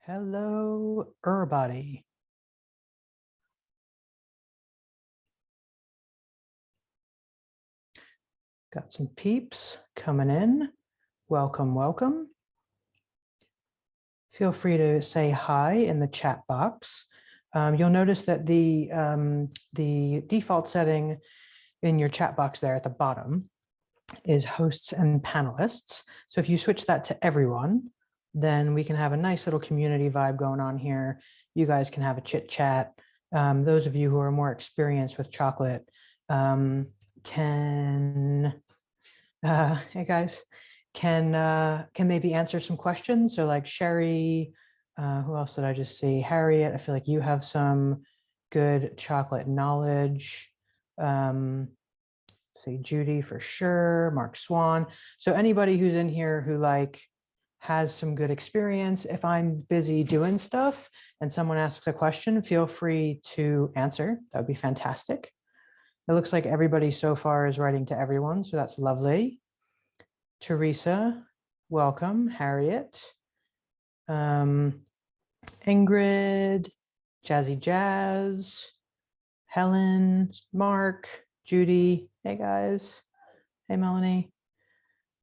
Hello, everybody. Got some peeps coming in. Welcome, welcome. Feel free to say hi in the chat box. You'll notice that the default setting in your chat box there at the bottom is hosts and panelists. So if you switch that to everyone, then we can have a nice little community vibe going on here. You guys can have a chit chat. Those of you who are more experienced with chocolate can hey guys, can maybe answer some questions. So like Sherry, who else did I just see? Harriet, I feel like you have some good chocolate knowledge. See Judy for sure, Mark Swan. So anybody who's in here who like has some good experience, if I'm busy doing stuff and someone asks a question, feel free to answer. That would be fantastic. It looks like everybody so far is writing to everyone, so that's lovely. Teresa, welcome. Harriet, Ingrid, Jazzy Jazz, Helen, Mark, Judy. Hey guys. Hey Melanie.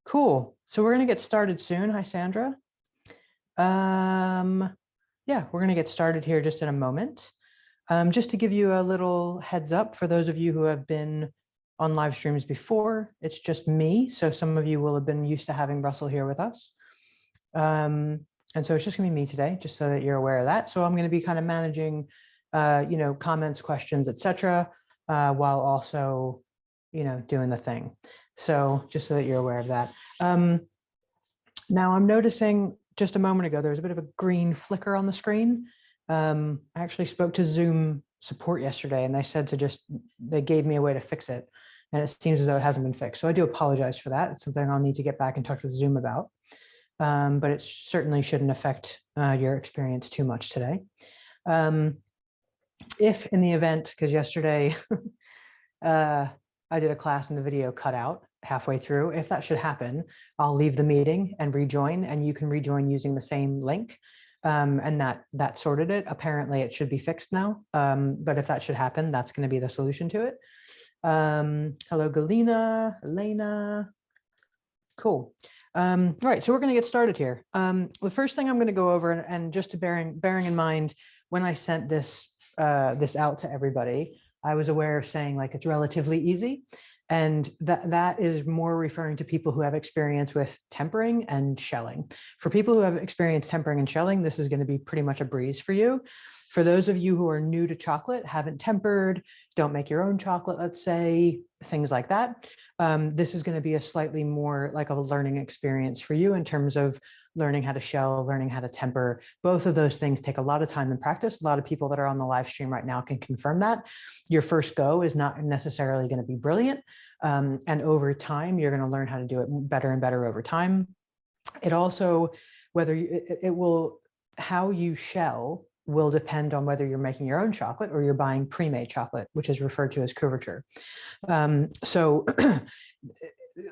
Cool. So we're going to get started soon. Hi Sandra. Yeah, we're going to get started here just in a moment. Just to give you a little heads up for those of you who have been on live streams before, it's just me. So some of you will have been used to having Russell here with us. And so it's just gonna be me today, just so that you're aware of that. So I'm gonna be kind of managing, comments, questions, etc., while also, doing the thing. So just so that you're aware of that. Now I'm noticing just a moment ago, there was a bit of a green flicker on the screen. I actually spoke to Zoom support yesterday and they said they gave me a way to fix it. And it seems as though it hasn't been fixed. So I do apologize for that. It's something I'll need to get back in touch with Zoom about. But it certainly shouldn't affect your experience too much today. If in the event, because yesterday I did a class and the video cut out halfway through, if that should happen, I'll leave the meeting and rejoin, and you can rejoin using the same link. And that sorted it. Apparently it should be fixed now. But if that should happen, that's going to be the solution to it. Hello, Galina, Elena. Cool. All right, so we're going to get started here. The first thing I'm going to go over, and just to bearing in mind, when I sent this out to everybody, I was aware of saying like it's relatively easy. And that is more referring to people who have experience with tempering and shelling. For people who have experience tempering and shelling, this is going to be pretty much a breeze for you. For those of you who are new to chocolate, haven't tempered, don't make your own chocolate, let's say, things like that, this is going to be a slightly more like a learning experience for you in terms of learning how to shell, learning how to temper. Both of those things take a lot of time and practice. A lot of people that are on the live stream right now can confirm that. Your first go is not necessarily going to be brilliant. And over time, you're going to learn how to do it better and better over time. It also, how you shell will depend on whether you're making your own chocolate or you're buying pre-made chocolate, which is referred to as couverture. So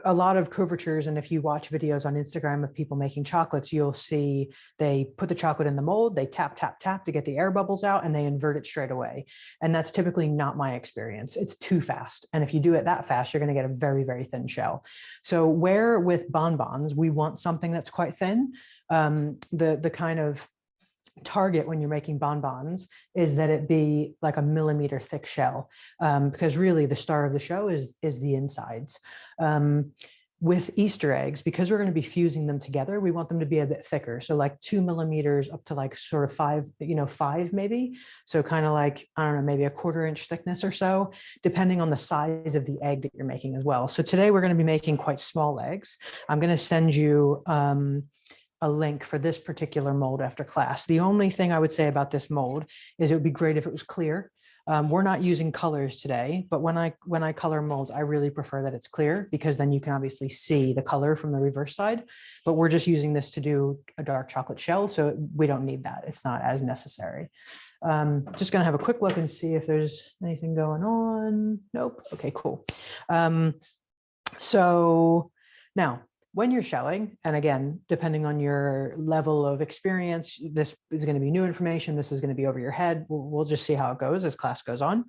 a lot of couvertures, and if you watch videos on Instagram of people making chocolates, you'll see they put the chocolate in the mold, they tap, tap, tap to get the air bubbles out, and they invert it straight away. And that's typically not my experience. It's too fast. And if you do it that fast, you're going to get a very, very thin shell. So where with bonbons, we want something that's quite thin, the kind of target when you're making bonbons is that it be like a millimeter thick shell, because really the star of the show is the insides. With Easter eggs, because we're going to be fusing them together, we want them to be a bit thicker. So like 2 millimeters up to like sort of 5 maybe. So kind of like, I don't know, maybe a 1/4 inch thickness or so, depending on the size of the egg that you're making as well. So today we're going to be making quite small eggs. I'm going to send you a link for this particular mold after class. The only thing I would say about this mold is it would be great if it was clear. We're not using colors today, but when I color molds, I really prefer that it's clear, because then you can obviously see the color from the reverse side, but we're just using this to do a dark chocolate shell. So we don't need that. It's not as necessary. Just gonna have a quick look and see if there's anything going on. Nope. Okay, cool. So now, when you're shelling, and again, depending on your level of experience, this is going to be new information. This is going to be over your head. We'll just see how it goes as class goes on.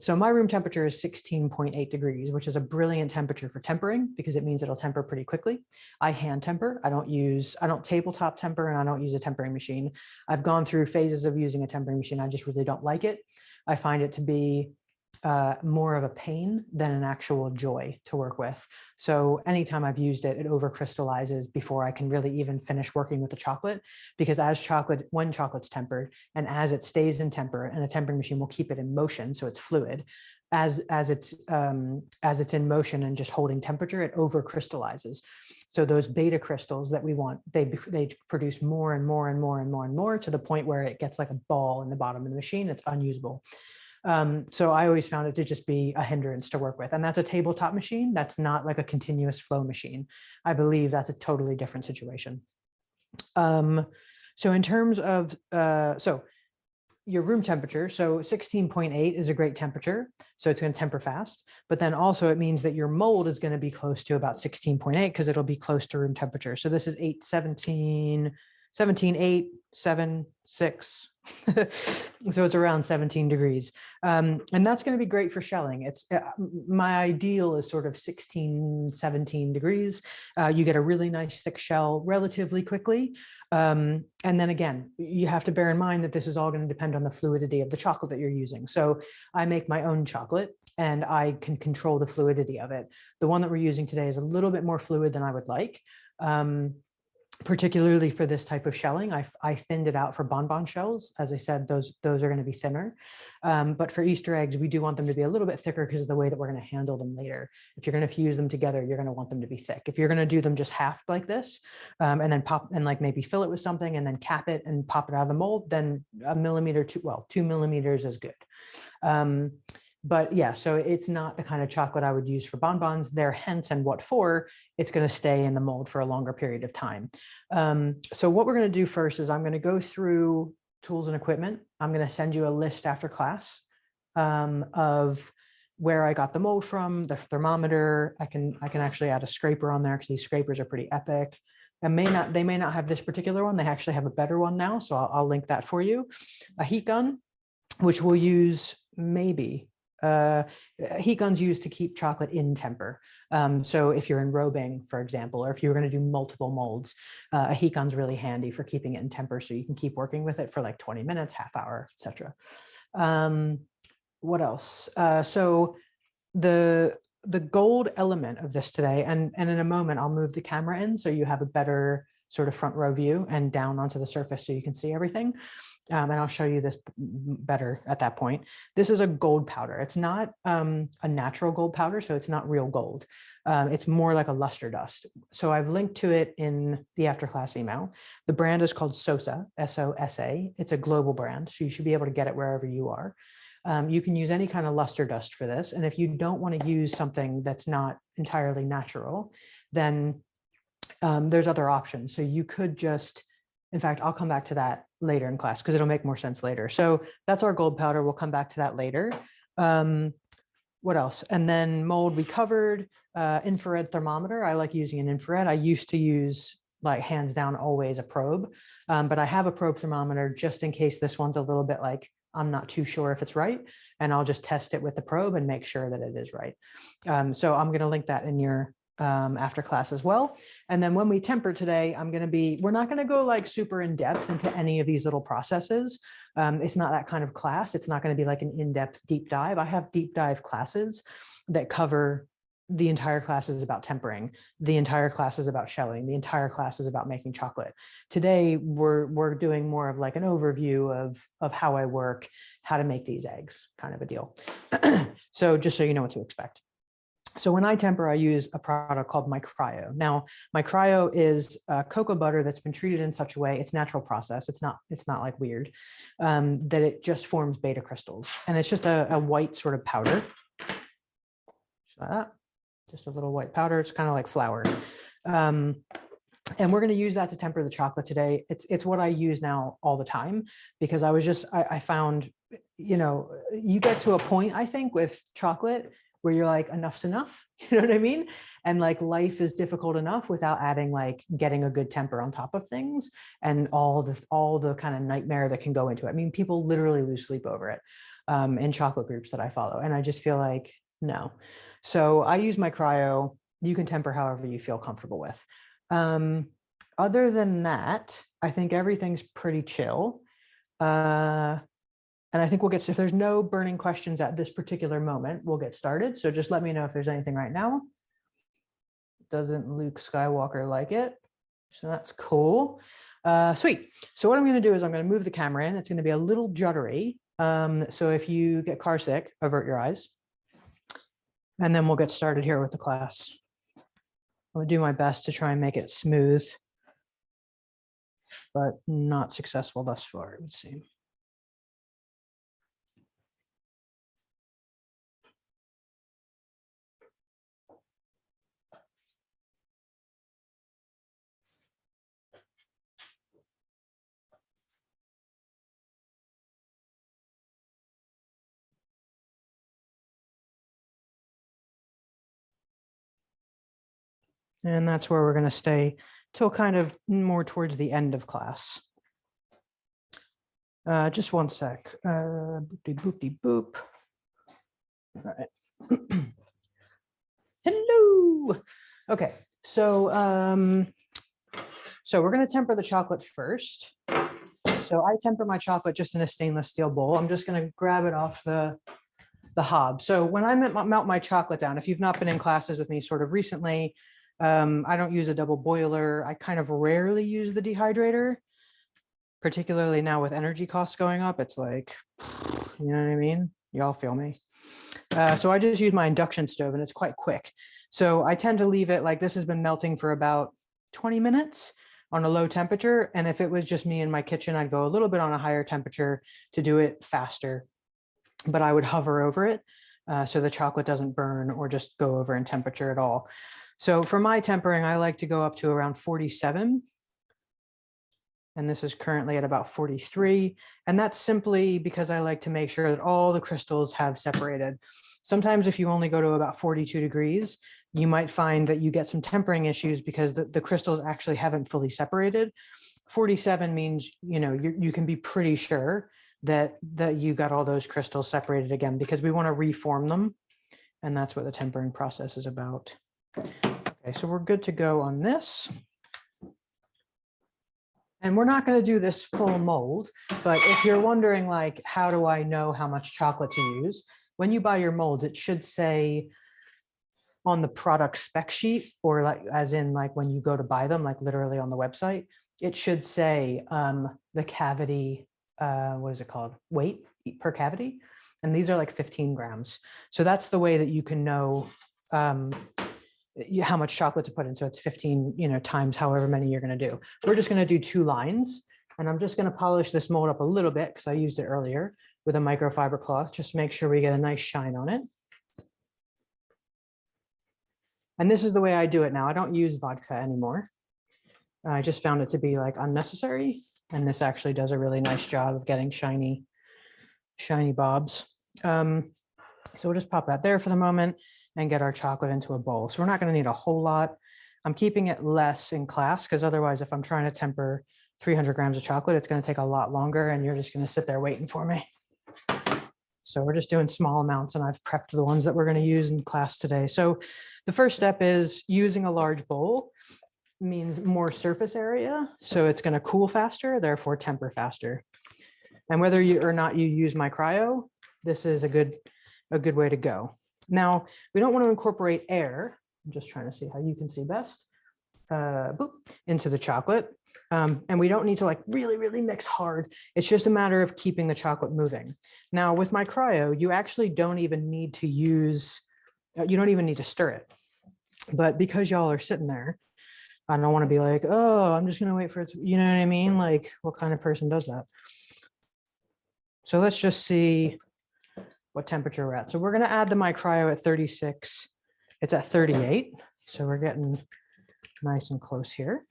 So my room temperature is 16.8 degrees, which is a brilliant temperature for tempering because it means it'll temper pretty quickly. I hand temper. I don't tabletop temper, and I don't use a tempering machine. I've gone through phases of using a tempering machine. I just really don't like it. I find it to be more of a pain than an actual joy to work with. So anytime I've used it, it over crystallizes before I can really even finish working with the chocolate, because when chocolate's tempered and as it stays in temper, and a tempering machine will keep it in motion, so it's fluid, as it's in motion and just holding temperature, it over crystallizes. So those beta crystals that we want, they produce more and more and more and more and more, to the point where it gets like a ball in the bottom of the machine. It's unusable. So I always found it to just be a hindrance to work with. And that's a tabletop machine. That's not like a continuous flow machine. I believe that's a totally different situation. So in terms of, so your room temperature, so 16.8 is a great temperature. So it's going to temper fast, but then also it means that your mold is going to be close to about 16.8 because it'll be close to room temperature. So this is 8, 17, 8, 7, 6. So it's around 17 degrees. And that's going to be great for shelling. It's my ideal is sort of 16, 17 degrees. You get a really nice thick shell relatively quickly. And then again, you have to bear in mind that this is all going to depend on the fluidity of the chocolate that you're using. So I make my own chocolate and I can control the fluidity of it. The one that we're using today is a little bit more fluid than I would like. Particularly for this type of shelling, I thinned it out for bonbon shells. As I said, those are going to be thinner. But for Easter eggs, we do want them to be a little bit thicker because of the way that we're going to handle them later. If you're going to fuse them together, you're going to want them to be thick. If you're going to do them just half like this, and then pop and like maybe fill it with something and then cap it and pop it out of the mold, then 2 millimeters is good. But yeah, so it's not the kind of chocolate I would use for bonbons. They're hence and what for, it's going to stay in the mold for a longer period of time. So what we're going to do first is I'm going to go through tools and equipment. I'm going to send you a list after class of where I got the mold from, the thermometer. I can actually add a scraper on there because these scrapers are pretty epic. And they may not have this particular one. They actually have a better one now. So I'll link that for you. A heat gun, which we'll use maybe. Heat guns used to keep chocolate in temper. So if you're enrobing, for example, or if you were going to do multiple molds, a heat gun's really handy for keeping it in temper, so you can keep working with it for like 20 minutes, half hour, etc. What else? So the gold element of this today, and in a moment I'll move the camera in so you have a better sort of front row view and down onto the surface so you can see everything. And I'll show you this better at that point. This is a gold powder. It's not a natural gold powder, so it's not real gold. It's more like a luster dust. So I've linked to it in the after class email. The brand is called SOSA, S-O-S-A. It's a global brand, so you should be able to get it wherever you are. You can use any kind of luster dust for this. And if you don't want to use something that's not entirely natural, then there's other options. So you could just, in fact, I'll come back to that later in class because it'll make more sense later. So that's our gold powder. We'll come back to that later. What else? And then mold we covered. Infrared thermometer. I like using an infrared. I used to use, like, hands down always a probe, but I have a probe thermometer just in case this one's a little bit like, I'm not too sure if it's right, and I'll just test it with the probe and make sure that it is right. So I'm going to link that in your after class as well. And then when we temper today, we're not going to go like super in depth into any of these little processes. It's not that kind of class. It's not going to be like an in-depth deep dive. I have deep dive classes that cover the entire class is about tempering. The entire class is about shelling. The entire class is about making chocolate. Today, we're doing more of like an overview of how I work, how to make these eggs, kind of a deal. So just so you know what to expect. So when I temper, I use a product called my cryo. Now, my cryo is cocoa butter that's been treated in such a way, it's natural process. It's not like weird, that it just forms beta crystals. And it's just a white sort of powder. Just like that. Just a little white powder. It's kind of like flour. And we're going to use that to temper the chocolate today. It's what I use now all the time, because I found, you get to a point, I think, with chocolate where you're like, enough's enough, you know what I mean? And like life is difficult enough without adding like getting a good temper on top of things and all the kind of nightmare that can go into it. I mean, people literally lose sleep over it in chocolate groups that I follow. And I just feel like, no. So I use my cryo. You can temper however you feel comfortable with. Other than that, I think everything's pretty chill. And I think we'll get, if there's no burning questions at this particular moment, we'll get started. So just let me know if there's anything right now. Doesn't Luke Skywalker like it? So that's cool. Sweet. So what I'm going to do is I'm going to move the camera in. It's going to be a little juddery. So if you get car sick, avert your eyes. And then we'll get started here with the class. I'm going to do my best to try and make it smooth, but not successful thus far, it would seem. And that's where we're going to stay till kind of more towards the end of class. Just one sec. Boop-de-boop-de-boop. All right. Hello. Okay. So we're going to temper the chocolate first. So I temper my chocolate just in a stainless steel bowl. I'm just going to grab it off the hob. So when I melt my chocolate down, if you've not been in classes with me sort of recently, I don't use a double boiler. I kind of rarely use the dehydrator, particularly now with energy costs going up. It's like, you know what I mean? Y'all feel me? So I just use my induction stove and it's quite quick. So I tend to leave it like this has been melting for about 20 minutes on a low temperature. And if it was just me in my kitchen, I'd go a little bit on a higher temperature to do it faster, but I would hover over it so the chocolate doesn't burn or just go over in temperature at all. So for my tempering, I like to go up to around 47. And this is currently at about 43. And that's simply because I like to make sure that all the crystals have separated. Sometimes if you only go to about 42 degrees, you might find that you get some tempering issues because the crystals actually haven't fully separated. 47 means, you know, you can be pretty sure that you got all those crystals separated again, because we want to reform them. And that's what the tempering process is about. Okay, so we're good to go on this. And we're not going to do this full mold, but if you're wondering, like, how do I know how much chocolate to use? When you buy your molds, it should say on the product spec sheet, or like, as in like when you go to buy them, like literally on the website, it should say the cavity, what is it called? Weight per cavity. And these are like 15 grams. So that's the way that you can know how much chocolate to put in. So it's 15, you know, times however many you're going to do. We're just going to do 2 lines, and I'm just going to polish this mold up a little bit because I used it earlier with a microfiber cloth, just to make sure we get a nice shine on it. And this is the way I do it now. I don't use vodka anymore. I just found it to be like unnecessary. And this actually does a really nice job of getting shiny bobs. So we'll just pop that there for the moment and get our chocolate into a bowl. So we're not going to need a whole lot. I'm keeping it less in class because otherwise, if I'm trying to temper 300 grams of chocolate, it's going to take a lot longer and you're just going to sit there waiting for me. So we're just doing small amounts, and I've prepped the ones that we're going to use in class today. So the first step is using a large bowl means more surface area. So it's going to cool faster, therefore temper faster. And whether you or not you use my cryo, this is a good way to go. Now, we don't want to incorporate air. I'm just trying to see how you can see best. Boop, into the chocolate. And we don't need to like really, really mix hard. It's just a matter of keeping the chocolate moving. Now with my cryo, you actually don't even need to use, you don't even need to stir it. But because y'all are sitting there, I don't want to be like, oh, I'm just going to wait for it to, you know what I mean? Like, what kind of person does that? So let's just see what temperature we're at. So we're going to add the my cryo at 36. It's at 38. So we're getting nice and close here.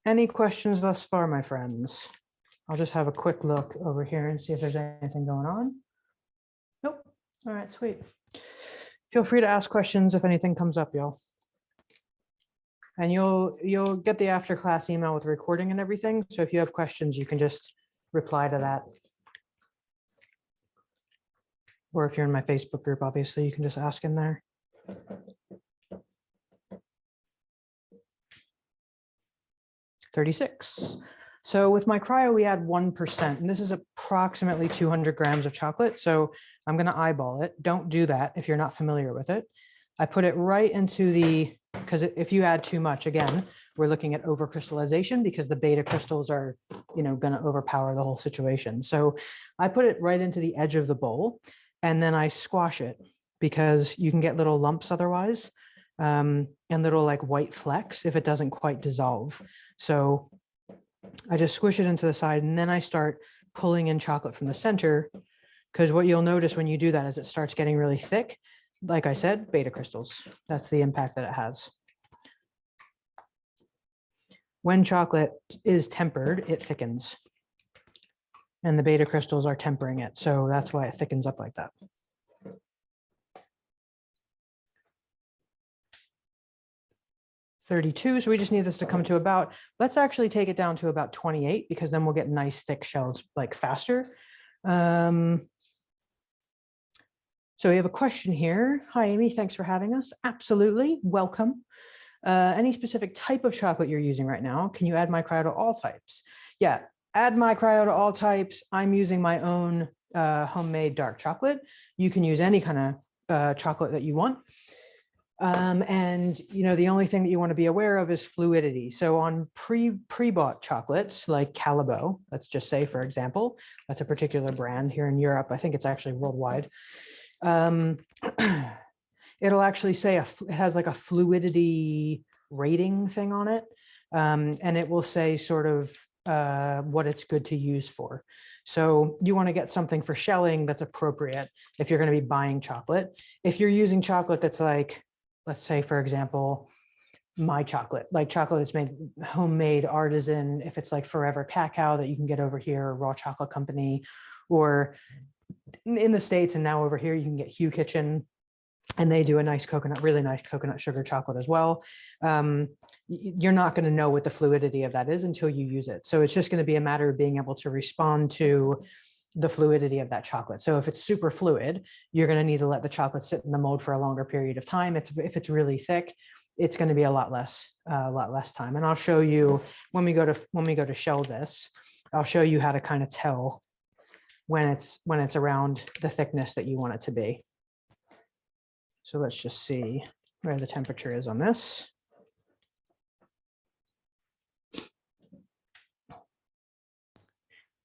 Any questions thus far, my friends? I'll just have a quick look over here and see if there's anything going on. Nope. All right, sweet. Feel free to ask questions if anything comes up, y'all. And you'll get the after class email with recording and everything. So if you have questions, you can just reply to that. Or if you're in my Facebook group, obviously, you can just ask in there. $36. So with my cryo, we add 1%, and this is approximately 200 grams of chocolate. So I'm going to eyeball it. Don't do that if you're not familiar with it. I put it right into the, because if you add too much, again, we're looking at overcrystallization because the beta crystals are, going to overpower the whole situation. So I put it right into the edge of the bowl, and then I squash it because you can get little lumps otherwise, and little like white flecks if it doesn't quite dissolve. So I just squish it into the side, and then I start pulling in chocolate from the center, because what you'll notice when you do that is it starts getting really thick. Like I said, beta crystals, that's the impact that it has. When chocolate is tempered, it thickens, and the beta crystals are tempering it. So that's why it thickens up like that. $32. So we just need this to come to about, let's actually take it down to about 28, because then we'll get nice thick shells like faster. So we have a question here. Hi, Amy, thanks for having us. Absolutely, welcome. Any specific type of chocolate you're using right now? Can you add my cryo to all types? Yeah, add my cryo to all types. I'm using my own homemade dark chocolate. You can use any kind of chocolate that you want. And the only thing that you want to be aware of is fluidity. So on pre-bought chocolates like Calabo, let's just say, for example, that's a particular brand here in Europe. I think it's actually worldwide. It'll actually say it has like a fluidity rating thing on it. And it will say sort of what it's good to use for. So you want to get something for shelling that's appropriate if you're going to be buying chocolate. If you're using chocolate that's like, let's say, for example, my chocolate, like chocolate that's made homemade artisan, if it's like Forever Cacao that you can get over here, Raw Chocolate Company, or in the States and now over here, you can get Hue Kitchen, and they do a nice coconut, really nice coconut sugar chocolate as well. You're not going to know what the fluidity of that is until you use it. So it's just going to be a matter of being able to respond to the fluidity of that chocolate. So if it's super fluid, you're going to need to let the chocolate sit in the mold for a longer period of time. If it's really thick, it's going to be a lot less time. And I'll show you when we go to shell this, I'll show you how to kind of tell when it's around the thickness that you want it to be. So let's just see where the temperature is on this.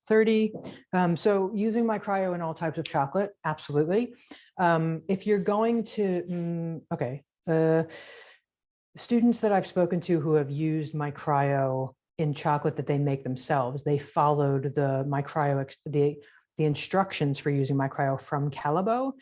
$30. So using my cryo in all types of chocolate, absolutely. If you're going to, students that I've spoken to who have used my cryo in chocolate that they make themselves, they followed the instructions for using my cryo from Calabo,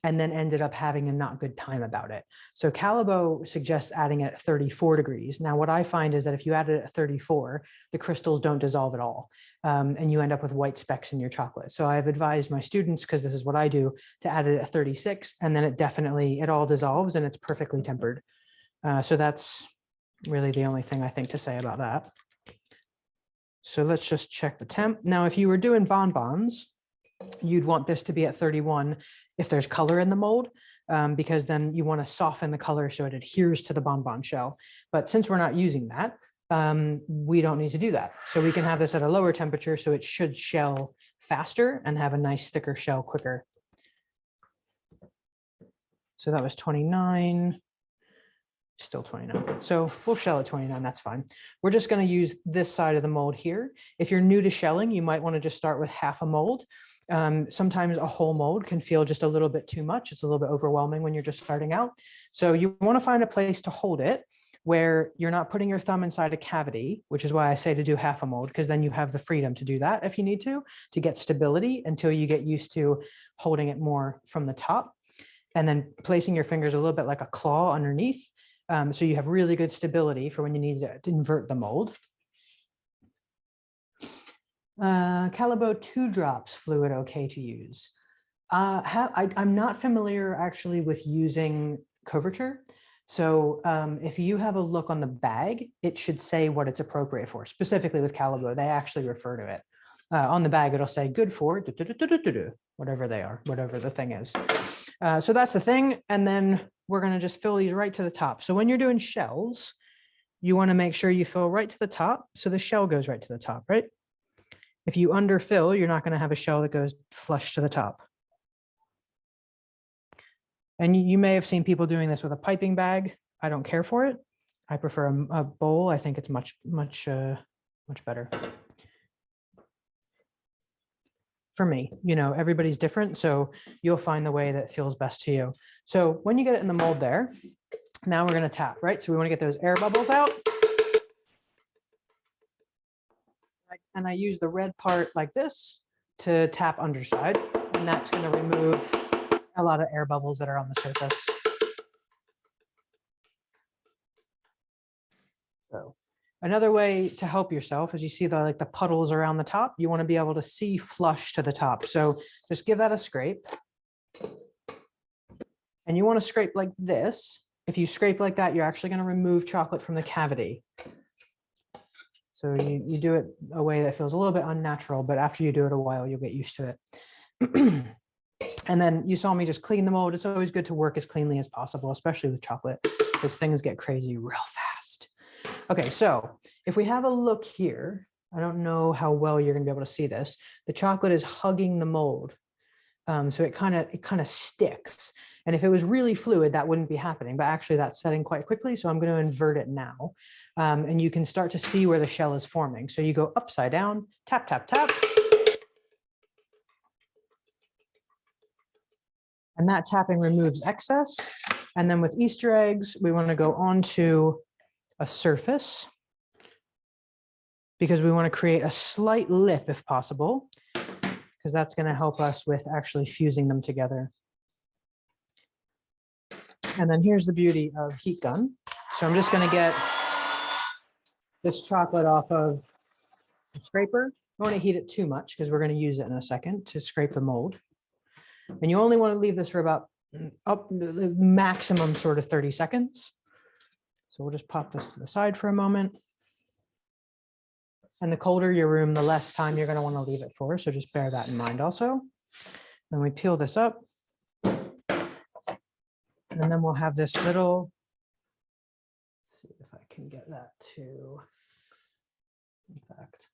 and then ended up having a not good time about it. So Calabo suggests adding it at 34 degrees. Now, what I find is that if you add it at 34, the crystals don't dissolve at all. And you end up with white specks in your chocolate. So I've advised my students, because this is what I do, to add it at 36, and then it all dissolves and it's perfectly tempered. So that's really the only thing I think to say about that. So let's just check the temp. Now, if you were doing bonbons, you'd want this to be at 31 if there's color in the mold, because then you want to soften the color so it adheres to the bonbon shell. But since we're not using that, we don't need to do that. So we can have this at a lower temperature, so it should shell faster and have a nice thicker shell quicker. So that was 29, still 29. So we'll shell at 29, that's fine. We're just going to use this side of the mold here. If you're new to shelling, you might want to just start with half a mold. Sometimes a whole mold can feel just a little bit too much. It's a little bit overwhelming when you're just starting out. So you want to find a place to hold it where you're not putting your thumb inside a cavity, which is why I say to do half a mold, because then you have the freedom to do that if you need to get stability until you get used to holding it more from the top, and then placing your fingers a little bit like a claw underneath. So you have really good stability for when you need to invert the mold. Calibo 2 drops fluid okay to use? I'm not familiar actually with using couverture. So if you have a look on the bag, it should say what it's appropriate for. Specifically with Calibo, they actually refer to it. On the bag, it'll say good for whatever they are, whatever the thing is. So that's the thing. And then we're going to just fill these right to the top. So when you're doing shells, you want to make sure you fill right to the top. So the shell goes right to the top, right? If you underfill, you're not going to have a shell that goes flush to the top. And you may have seen people doing this with a piping bag. I don't care for it. I prefer a bowl. I think it's much better. For me, you know, everybody's different. So you'll find the way that feels best to you. So when you get it in the mold there, now we're going to tap, right? So we want to get those air bubbles out. And I use the red part like this to tap underside. And that's going to remove a lot of air bubbles that are on the surface. So another way to help yourself is you see the like the puddles around the top. You want to be able to see flush to the top. So just give that a scrape. And you want to scrape like this. If you scrape like that, you're actually going to remove chocolate from the cavity. So you do it a way that feels a little bit unnatural, but after you do it a while, you'll get used to it. And then you saw me just clean the mold. It's always good to work as cleanly as possible, especially with chocolate, because things get crazy real fast. Okay, so if we have a look here, I don't know how well you're going to be able to see this. The chocolate is hugging the mold. So it kind of sticks. And if it was really fluid, that wouldn't be happening, but actually that's setting quite quickly. So I'm going to invert it now. And you can start to see where the shell is forming. So you go upside down, tap, tap, tap. And that tapping removes excess. And then with Easter eggs, we want to go onto a surface because we want to create a slight lip if possible, because that's going to help us with actually fusing them together. And then here's the beauty of heat gun. So I'm just going to get this chocolate off of the scraper. I don't want to heat it too much because we're going to use it in a second to scrape the mold. And you only want to leave this for about maximum sort of 30 seconds. So we'll just pop this to the side for a moment. And the colder your room, the less time you're going to want to leave it for. So just bear that in mind also. Then we peel this up. And then we'll have this little, let's see if I can get that to, in fact,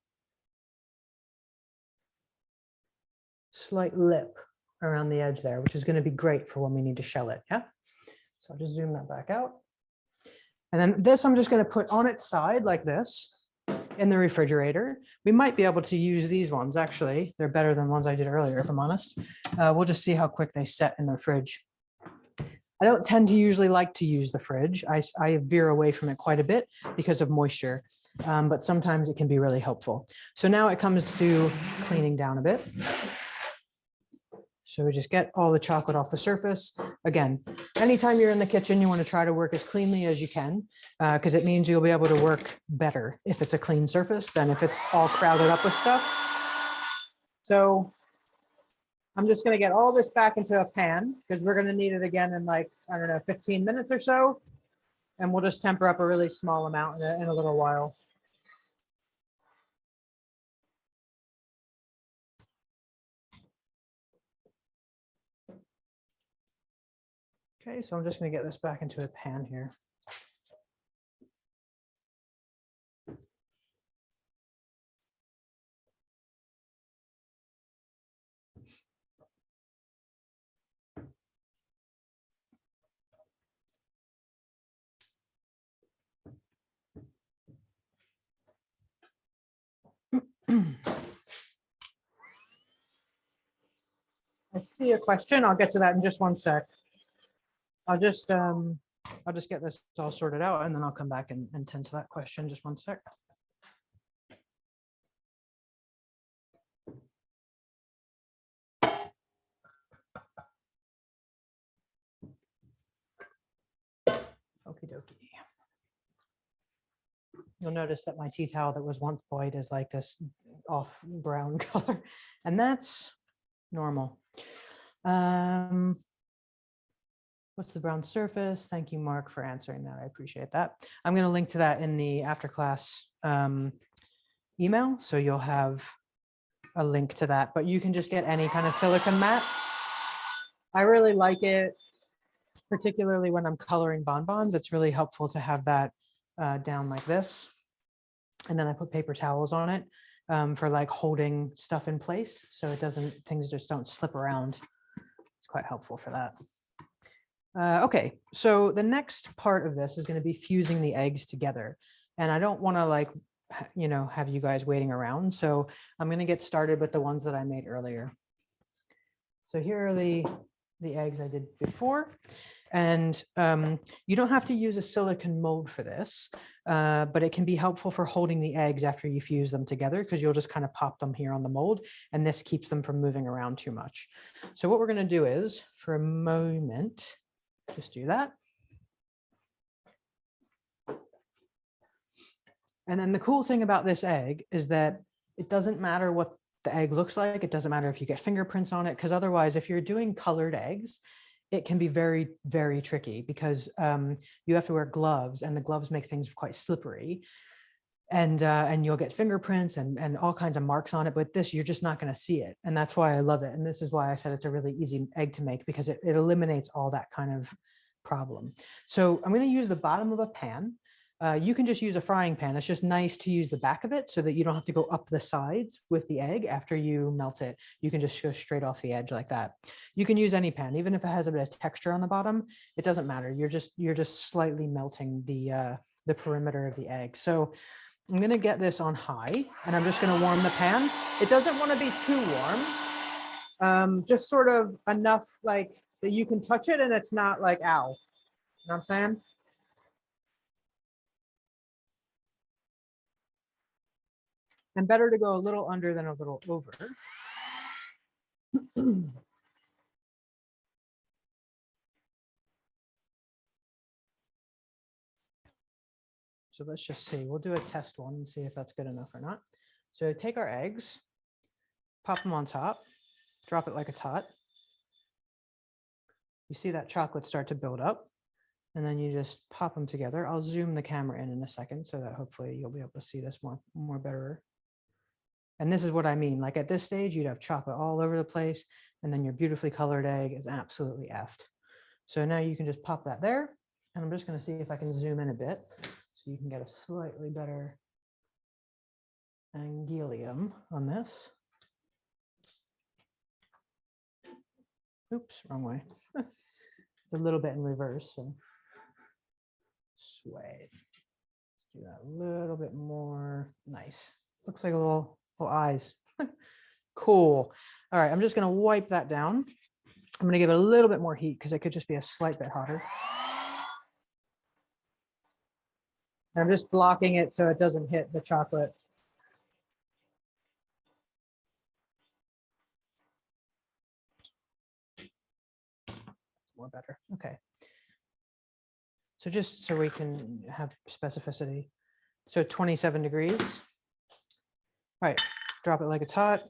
slight lip around the edge there, which is going to be great for when we need to shell it. Yeah. So I'll just zoom that back out. And then this, I'm just going to put on its side like this in the refrigerator. We might be able to use these ones. Actually, they're better than ones I did earlier, if I'm honest. We'll just see how quick they set in the fridge. I don't tend to usually like to use the fridge. I veer away from it quite a bit because of moisture, but sometimes it can be really helpful. So now it comes to cleaning down a bit. So we just get all the chocolate off the surface. Again, anytime you're in the kitchen, you want to try to work as cleanly as you can, because it means you'll be able to work better if it's a clean surface than if it's all crowded up with stuff. So I'm just going to get all this back into a pan because we're going to need it again in like, I don't know, 15 minutes or so. And we'll just temper up a really small amount in a little while. Okay, so I'm just going to get this back into a pan here. I see a question. I'll get to that in just one sec. I'll just get this all sorted out and then I'll come back and tend to that question. Just one sec. Okie dokie. you'll notice that my tea towel that was once white is like this off brown color, and that's normal. What's the brown surface? Thank you, Mark, for answering that. I appreciate that. I'm going to link to that in the after class email, so you'll have a link to that, but you can just get any kind of silicone mat. I really like it, particularly when I'm coloring bonbons. It's really helpful to have that down like this. And then I put paper towels on it for like holding stuff in place, so it doesn't, things just don't slip around. It's quite helpful for that. Okay, so the next part of this is going to be fusing the eggs together. And I don't want to like, you know, have you guys waiting around. So I'm going to get started with the ones that I made earlier. So here are the eggs I did before. And you don't have to use a silicone mold for this, but it can be helpful for holding the eggs after you fuse them together, because you'll just kind of pop them here on the mold, and this keeps them from moving around too much. So what we're going to do is, for a moment, just do that. And then the cool thing about this egg is that it doesn't matter what the egg looks like. It doesn't matter if you get fingerprints on it, because otherwise, if you're doing colored eggs, it can be very, very tricky, because you have to wear gloves, and the gloves make things quite slippery. And you'll get fingerprints and all kinds of marks on it, but this, you're just not going to see it. And that's why I love it. And this is why I said it's a really easy egg to make, because it eliminates all that kind of problem. So I'm going to use the bottom of a pan. You can just use a frying pan. It's just nice to use the back of it so that you don't have to go up the sides with the egg after you melt it. You can just go straight off the edge like that. You can use any pan, even if it has a bit of texture on the bottom. It doesn't matter. You're just slightly melting the perimeter of the egg. So I'm going to get this on high, and I'm just going to warm the pan. It doesn't want to be too warm, just sort of enough like that you can touch it and it's not like, ow. You know what I'm saying? And better to go a little under than a little over. So let's just see, we'll do a test one and see if that's good enough or not. So take our eggs, pop them on top, drop it like it's hot. You see that chocolate start to build up, and then you just pop them together. I'll zoom the camera in a second so that hopefully you'll be able to see this more better. And this is what I mean, like at this stage, you'd have chocolate all over the place, and then your beautifully colored egg is absolutely effed. So now you can just pop that there, and I'm just going to see if I can zoom in a bit so you can get a slightly better angelium on this. Oops, wrong way. It's a little bit in reverse, so sway. Let's do that a little bit more. Nice. Looks like a little eyes. Cool. All right, I'm just going to wipe that down. I'm going to give it a little bit more heat because it could just be a slight bit hotter. And I'm just blocking it so it doesn't hit the chocolate. More better. Okay. So just so we can have specificity. So 27 degrees. All right, drop it like it's hot.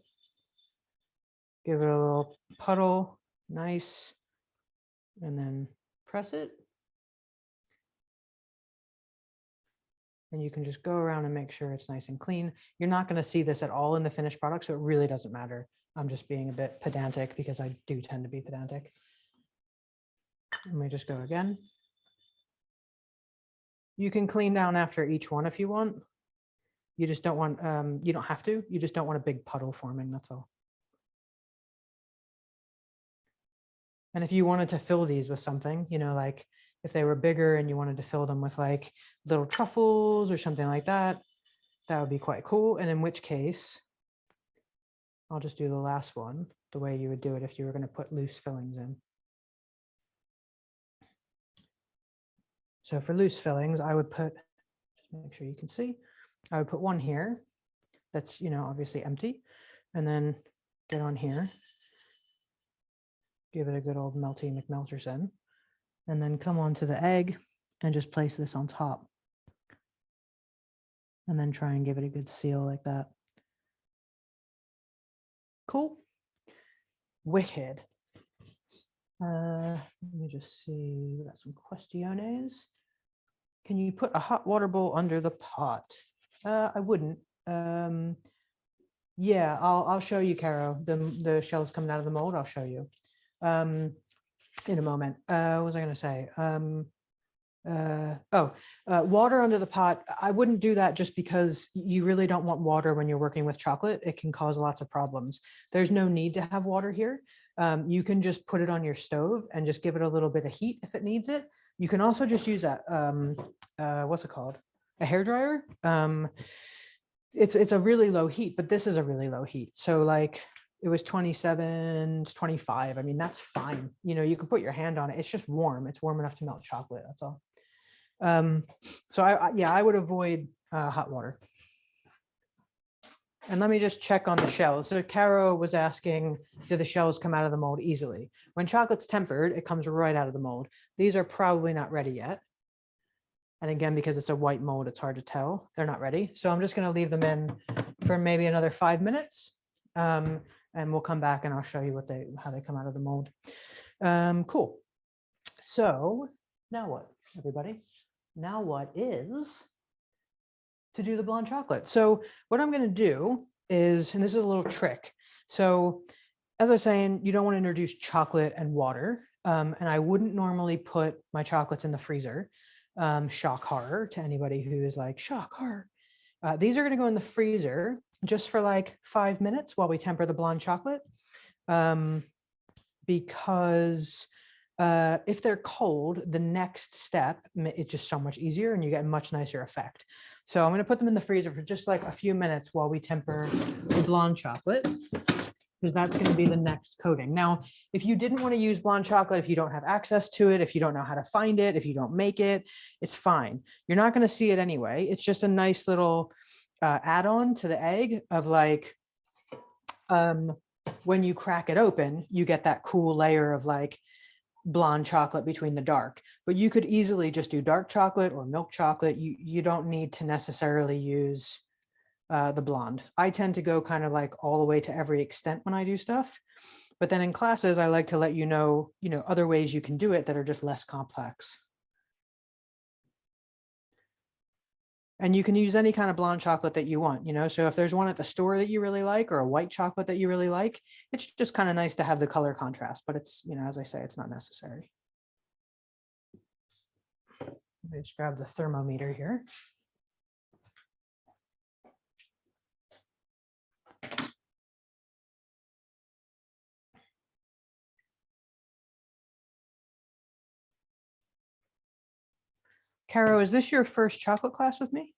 Give it a little puddle, nice. And then press it. And you can just go around and make sure it's nice and clean. You're not going to see this at all in the finished product, so it really doesn't matter. I'm just being a bit pedantic because I do tend to be pedantic. Let me just go again. You can clean down after each one if you want. You just don't want, you don't have to, you just don't want a big puddle forming, that's all. And if you wanted to fill these with something, you know, like if they were bigger and you wanted to fill them with like little truffles or something like that, that would be quite cool. And in which case, I'll just do the last one the way you would do it if you were going to put loose fillings in. So for loose fillings, I would put, just make sure you can see, I would put one here that's, you know, obviously empty, and then get on here, give it a good old melty McMelterson, and then come onto the egg and just place this on top. and then try and give it a good seal like that. Cool. Wicked. Let me just see, we got some questiones. Can you put a hot water bowl under the pot? I wouldn't. Yeah, I'll show you, Caro. The shell's coming out of the mold. I'll show you in a moment. What was I going to say? Water under the pot. I wouldn't do that just because you really don't want water when you're working with chocolate. It can cause lots of problems. There's no need to have water here. You can just put it on your stove and just give it a little bit of heat if it needs it. You can also just use that, what's it called? A hairdryer. It's a really low heat, but this is a really low heat. So like it was 27, 25. I mean, that's fine. You know, you can put your hand on it. It's just warm. It's warm enough to melt chocolate. That's all. So I would avoid hot water. And let me just check on the shells. So Caro was asking, do the shells come out of the mold easily? When chocolate's tempered, it comes right out of the mold. These are probably not ready yet. And again, because it's a white mold, it's hard to tell. They're not ready. So I'm just going to leave them in for maybe another 5 minutes. And we'll come back and I'll show you how they come out of the mold. Cool. So now what, everybody? Now what is to do the blonde chocolate? So what I'm going to do is, and this is a little trick. So as I was saying, you don't want to introduce chocolate and water. And I wouldn't normally put my chocolates in the freezer. Shock horror to anybody who is like, shock horror. These are going to go in the freezer just for like 5 minutes while we temper the blonde chocolate. Because if they're cold, the next step is just so much easier and you get a much nicer effect. So I'm going to put them in the freezer for just like a few minutes while we temper the blonde chocolate, because that's going to be the next coating. Now, if you didn't want to use blonde chocolate, if you don't have access to it, if you don't know how to find it, if you don't make it, it's fine. You're not going to see it anyway. It's just a nice little add-on to the egg of like, when you crack it open, you get that cool layer of like blonde chocolate between the dark, but you could easily just do dark chocolate or milk chocolate. You don't need to necessarily use the blonde. I tend to go kind of like all the way to every extent when I do stuff, but then in classes, I like to let you know, other ways you can do it that are just less complex. And you can use any kind of blonde chocolate that you want, so if there's one at the store that you really like, or a white chocolate that you really like, it's just kind of nice to have the color contrast, but it's, as I say, it's not necessary. Let me just grab the thermometer here. Caro, is this your first chocolate class with me?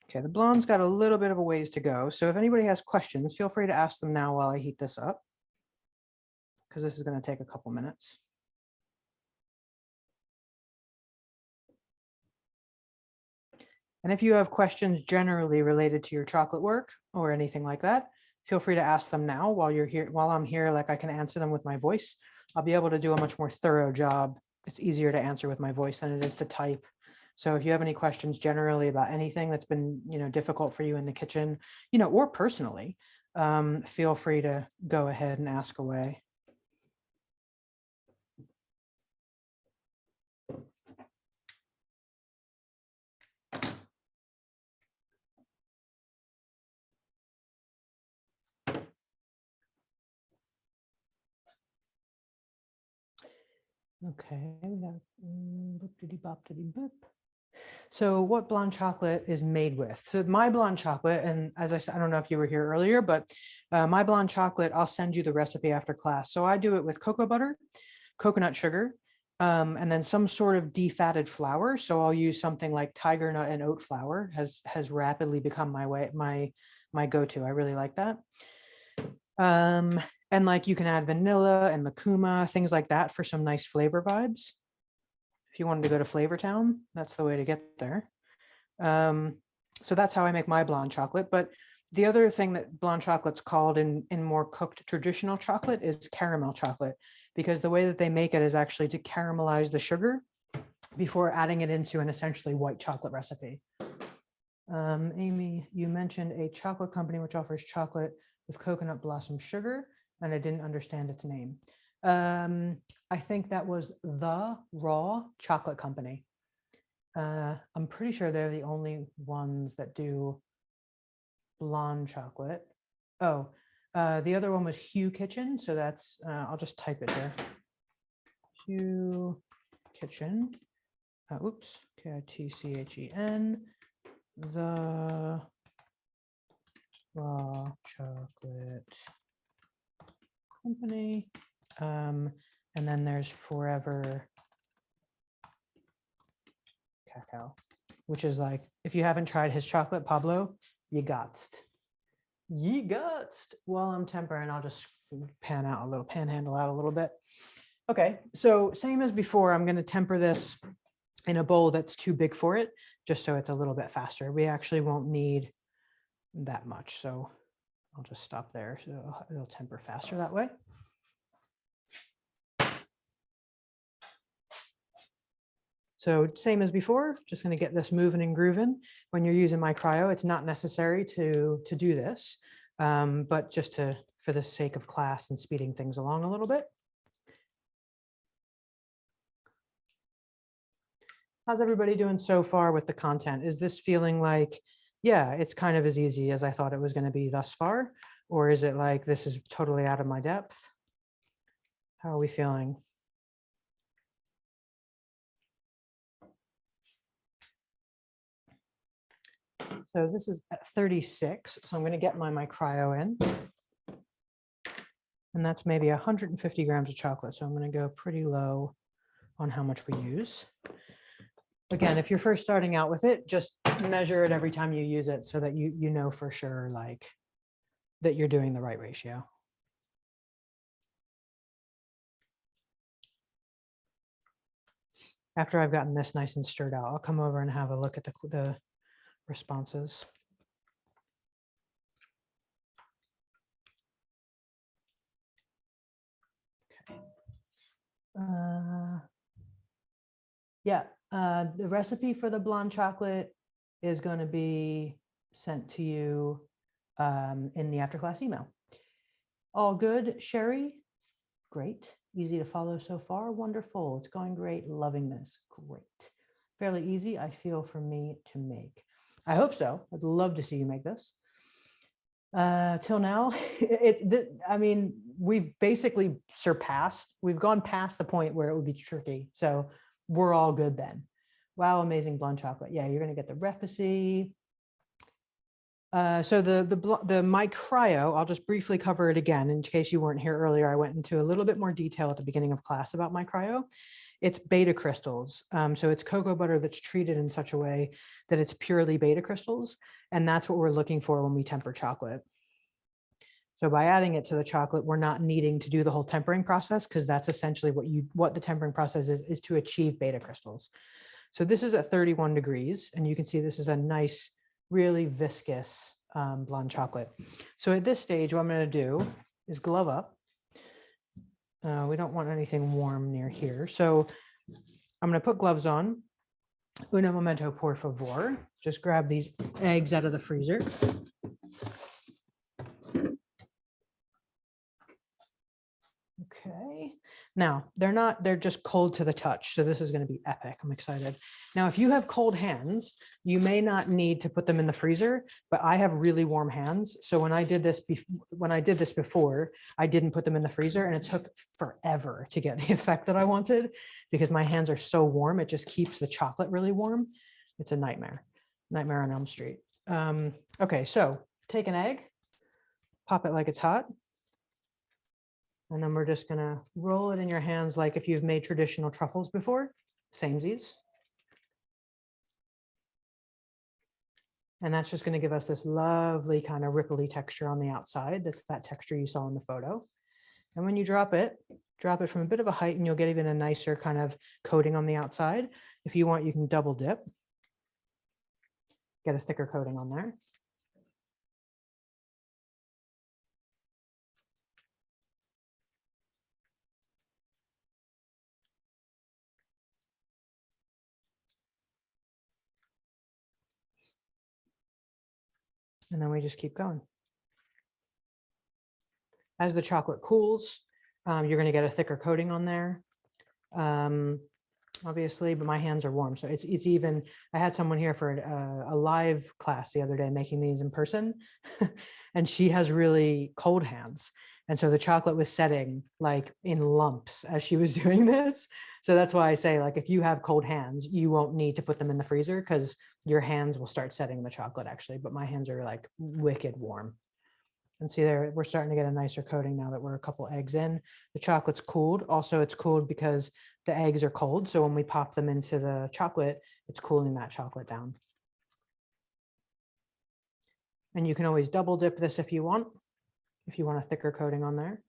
Okay, the blonde's got a little bit of a ways to go. So if anybody has questions, feel free to ask them now while I heat this up, because this is going to take a couple minutes. And if you have questions generally related to your chocolate work or anything like that, feel free to ask them now while you're here, while I'm here, like I can answer them with my voice. I'll be able to do a much more thorough job. It's easier to answer with my voice than it is to type. So if you have any questions generally about anything that's been, difficult for you in the kitchen, or personally, feel free to go ahead and ask away. Okay, we got boop. So what blonde chocolate is made with? So my blonde chocolate, and as I said, I don't know if you were here earlier, but my blonde chocolate, I'll send you the recipe after class. So I do it with cocoa butter, coconut sugar, and then some sort of defatted flour. So I'll use something like tiger nut and oat flour has rapidly become my go-to. I really like that. And like you can add vanilla and macuma, things like that for some nice flavor vibes. If you wanted to go to Flavor Town, that's the way to get there. So that's how I make my blonde chocolate. But the other thing that blonde chocolate's called in more cooked traditional chocolate is caramel chocolate, because the way that they make it is actually to caramelize the sugar before adding it into an essentially white chocolate recipe. Amy, you mentioned a chocolate company which offers chocolate with coconut blossom sugar, and I didn't understand its name. I think that was the Raw Chocolate Company. I'm pretty sure they're the only ones that do blonde chocolate. Oh, the other one was Hue Kitchen. So that's, I'll just type it here. Hue Kitchen. Oops, Kitchen. The Raw Chocolate Company. And then there's Forever Cacao, which is like, if you haven't tried his chocolate, Pablo, you gotst. While I'm tempering, I'll just panhandle out a little bit. Okay, so same as before, I'm going to temper this in a bowl that's too big for it, just so it's a little bit faster. We actually won't need that much, so I'll just stop there. So it'll temper faster that way. So same as before, just going to get this moving and grooving. When you're using my cryo, it's not necessary to do this, but just for the sake of class and speeding things along a little bit. How's everybody doing so far with the content? Is this feeling like, yeah, it's kind of as easy as I thought it was going to be thus far? Or is it like, this is totally out of my depth? How are we feeling? So this is at 36. So I'm going to get my cryo in. And that's maybe 150 grams of chocolate. So I'm going to go pretty low on how much we use. Again, if you're first starting out with it, just measure it every time you use it so that you know for sure like that you're doing the right ratio. After I've gotten this nice and stirred out, I'll come over and have a look at the responses. Okay. Yeah, the recipe for the blonde chocolate is going to be sent to you in the after class email. All good, Sherry? Great. Easy to follow so far. Wonderful. It's going great. Loving this. Great. Fairly easy, I feel, for me to make. I hope so. I'd love to see you make this. Till now, I mean, we've basically we've gone past the point where it would be tricky. So we're all good then. Wow, amazing blonde chocolate. Yeah, you're going to get the recipe. So the my cryo, I'll just briefly cover it again in case you weren't here earlier. I went into a little bit more detail at the beginning of class about my cryo. It's beta crystals. So it's cocoa butter that's treated in such a way that it's purely beta crystals. And that's what we're looking for when we temper chocolate. So by adding it to the chocolate, we're not needing to do the whole tempering process because that's essentially what the tempering process is to achieve beta crystals. So this is at 31 degrees, and you can see this is a nice, really viscous blonde chocolate. So at this stage, what I'm going to do is glove up. We don't want anything warm near here. So I'm going to put gloves on. Uno momento, por favor. Just grab these eggs out of the freezer. Okay. Now they're just cold to the touch. So this is going to be epic. I'm excited. Now, if you have cold hands, you may not need to put them in the freezer, but I have really warm hands. So when I did this before, I didn't put them in the freezer, and it took forever to get the effect that I wanted because my hands are so warm. It just keeps the chocolate really warm. It's a nightmare. Nightmare on Elm Street. Okay. So take an egg, pop it like it's hot. And then we're just going to roll it in your hands like if you've made traditional truffles before, samesies. And that's just going to give us this lovely kind of ripply texture on the outside. That's that texture you saw in the photo. And when you drop it from a bit of a height and you'll get even a nicer kind of coating on the outside. If you want, you can double dip, get a thicker coating on there. And then we just keep going. As the chocolate cools, you're going to get a thicker coating on there. Obviously, but my hands are warm. So it's even, I had someone here for a live class the other day making these in person, and she has really cold hands. And so the chocolate was setting like in lumps as she was doing this. So that's why I say, like, if you have cold hands, you won't need to put them in the freezer because your hands will start setting the chocolate actually. But my hands are like wicked warm. And see there, we're starting to get a nicer coating now that we're a couple eggs in. The chocolate's cooled. Also, it's cooled because the eggs are cold. So when we pop them into the chocolate, it's cooling that chocolate down. And you can always double dip this if you want a thicker coating on there.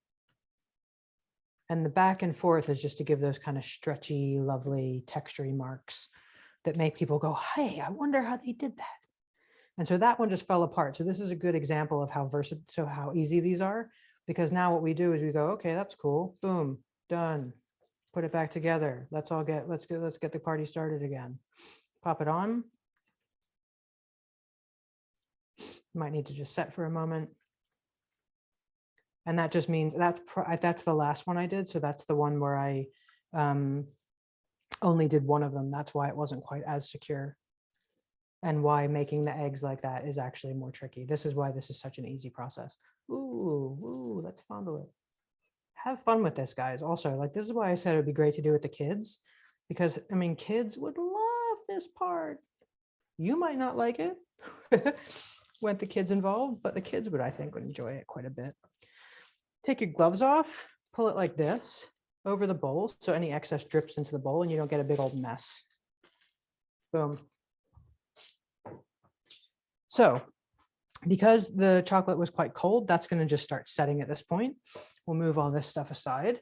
And the back and forth is just to give those kind of stretchy, lovely, textury marks that make people go, hey, I wonder how they did that. And so that one just fell apart. So this is a good example of how how easy these are, because now what we do is we go, okay, that's cool. Boom, done. Put it back together. Let's get the party started again. Pop it on. Might need to just set for a moment. And that just means that's the last one I did. So that's the one where I only did one of them. That's why it wasn't quite as secure. And why making the eggs like that is actually more tricky. This is why this is such an easy process. Ooh, let's fondle it. Have fun with this, guys. Also, like, this is why I said it would be great to do with the kids, because I mean, kids would love this part. You might not like it with the kids involved, but the kids would, I think, would enjoy it quite a bit. Take your gloves off, pull it like this over the bowl, so any excess drips into the bowl and you don't get a big old mess. Boom. So because the chocolate was quite cold, that's going to just start setting at this point. We'll move all this stuff aside.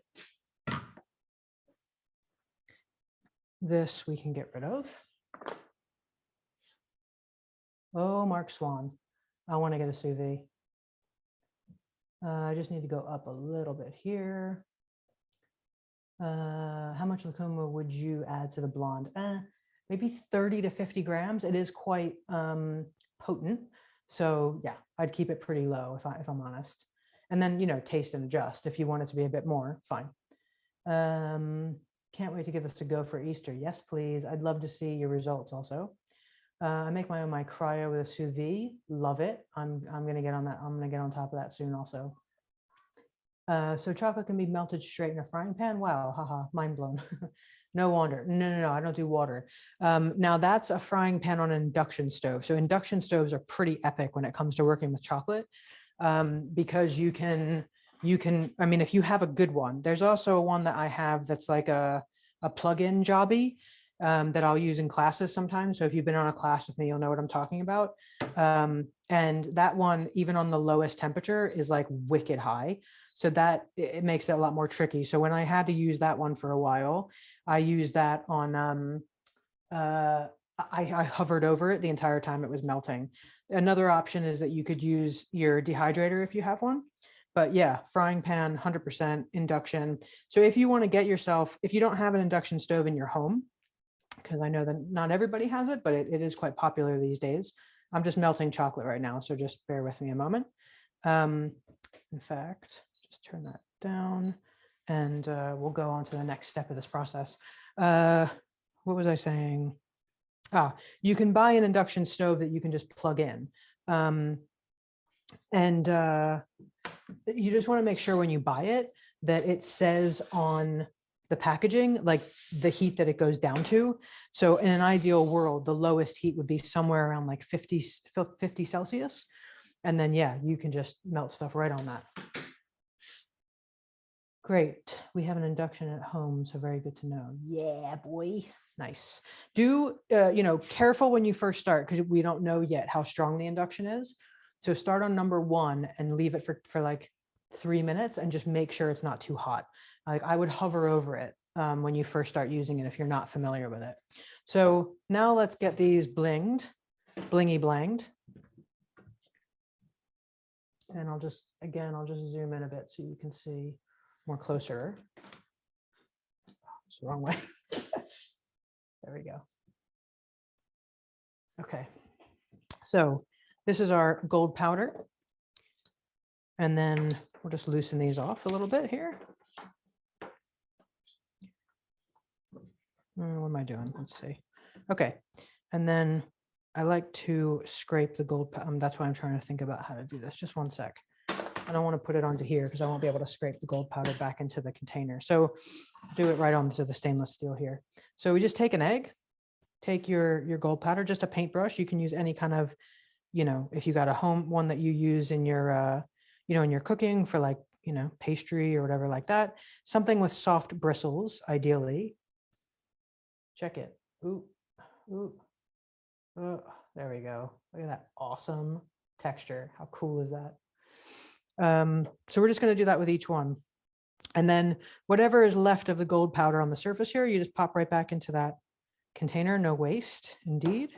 This we can get rid of. Oh, Mark Swan. I want to get a sous vide. I just need to go up a little bit here. How much lucuma would you add to the blonde? Maybe 30 to 50 grams. It is quite potent. So yeah, I'd keep it pretty low if I'm honest. And then, you know, taste and adjust. If you want it to be a bit more, fine. Can't wait to give us a go for Easter. Yes, please. I'd love to see your results also. I make my own cryo with a sous vide. Love it. I'm gonna get on that. I'm gonna get on top of that soon also. So chocolate can be melted straight in a frying pan. Wow, haha, mind blown. No wonder. No, I don't do water. Now that's a frying pan on an induction stove. So induction stoves are pretty epic when it comes to working with chocolate, because you can, I mean, if you have a good one, there's also one that I have that's like a plug-in jobby that I'll use in classes sometimes. So if you've been on a class with me, you'll know what I'm talking about. And that one, even on the lowest temperature, is like wicked high. So that it makes it a lot more tricky. So when I had to use that one for a while, I used that on, I hovered over it the entire time it was melting. Another option is that you could use your dehydrator if you have one. But yeah, frying pan, 100% induction. So if you want to get yourself, if you don't have an induction stove in your home, because I know that not everybody has it, but it is quite popular these days. I'm just melting chocolate right now, so just bear with me a moment. In fact, just turn that down and we'll go on to the next step of this process. What was I saying? You can buy an induction stove that you can just plug in. And you just want to make sure when you buy it that it says on the packaging, like the heat that it goes down to. So in an ideal world, the lowest heat would be somewhere around like 50 Celsius. And then, yeah, you can just melt stuff right on that. Great. We have an induction at home, so very good to know. Yeah, boy. Nice. Do, careful when you first start, because we don't know yet how strong the induction is. So start on number 1 and leave it for like 3 minutes and just make sure it's not too hot. Like I would hover over it when you first start using it if you're not familiar with it. So now let's get these blingy blanged. And I'll just zoom in a bit so you can see more closer. It's the wrong way. There we go. Okay. So this is our gold powder. And then we'll just loosen these off a little bit here. What am I doing? Let's see. Okay. And then I like to scrape the gold. That's why I'm trying to think about how to do this. Just one sec. I don't want to put it onto here because I won't be able to scrape the gold powder back into the container. So do it right onto the stainless steel here. So we just take an egg, take your gold powder, just a paintbrush. You can use any kind of, if you got a home one that you use in your, in your cooking for like, pastry or whatever like that. Something with soft bristles, ideally. Check it. Ooh, ooh. Oh, there we go. Look at that awesome texture. How cool is that? So we're just going to do that with each one. And then whatever is left of the gold powder on the surface here, you just pop right back into that container. No waste, indeed.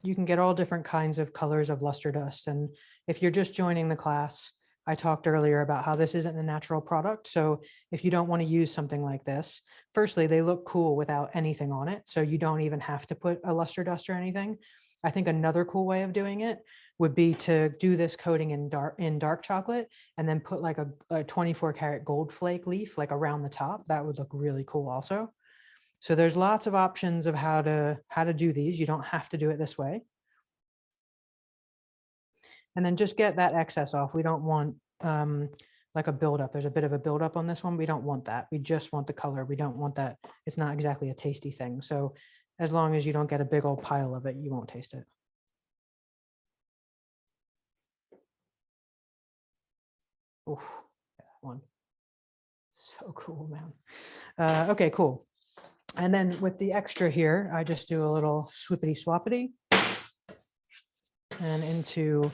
You can get all different kinds of colors of luster dust. And if you're just joining the class, I talked earlier about how this isn't a natural product. So if you don't want to use something like this, firstly, they look cool without anything on it. So you don't even have to put a luster dust or anything. I think another cool way of doing it would be to do this coating in dark chocolate and then put like a 24 karat gold flake leaf like around the top. That would look really cool also. So there's lots of options of how to do these. You don't have to do it this way. And then just get that excess off. We don't want like a buildup. There's a bit of a buildup on this one. We don't want that. We just want the color. We don't want that. It's not exactly a tasty thing. So as long as you don't get a big old pile of it, you won't taste it. Oof, that one. So cool, man. Okay, cool. And then with the extra here, I just do a little swippity swappity and into